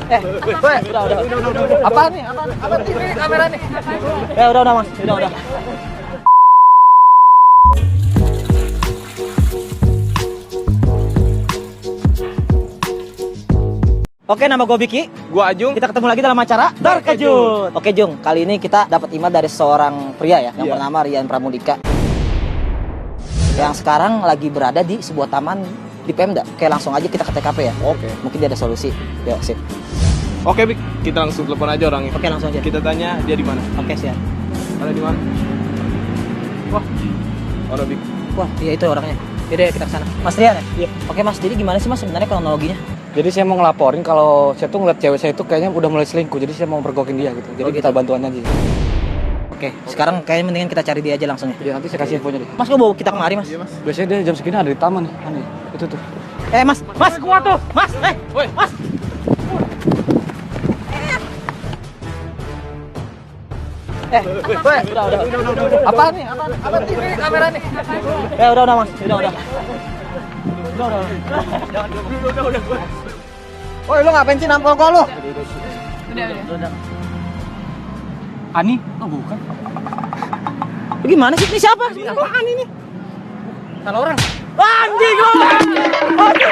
Udah. Apaan nih? Apaan ini kamera nih? Udah Mas. Udah. Oke, nama gue Biki. Gua Ajung. Kita ketemu lagi dalam acara Darkajut. Oke, Jung. Kali ini kita dapat email dari seorang pria ya, yang bernama Rian Pramudika. Yang sekarang lagi berada di sebuah taman di Pemda. Oke, langsung aja kita ke TKP ya. Oke. Mungkin dia ada solusi. Yuk, sip. Oke, Bik. Kita langsung telepon aja orangnya. Oke, langsung aja. Kita tanya dia di mana. Oke, siap. Ada di mana? Wah. Orang Bik. Wah, iya itu orangnya. Yaudah, kita kesana. Mas Rian ya? Iya. Oke, Mas. Jadi gimana sih Mas sebenarnya kronologinya? Jadi saya mau ngelaporin kalau saya tuh ngeliat cewek saya itu kayaknya udah mulai selingkuh. Jadi saya mau pergokin dia gitu. Jadi kita bantuan aja. Oke, sekarang kayaknya mendingan kita cari dia aja langsung ya. Jadi nanti saya kasih infonya deh. Mas, kok bawa kita kemari, Mas? Iya, Mas. Biasanya dia jam segini ada di taman nih. Mana ya? Itu tuh. Mas, gua tuh. Mas, Woi, Mas. Udah. Apaan nih? Apaan ini kamera nih? Udah, Mas. Udah. Woi, lu ngapain sih nampol gua lu? Udah. Ani? Oh bukan. Gimana sih? Ini siapa? Apaan ini? Salah orang. Anjing lu. Oke.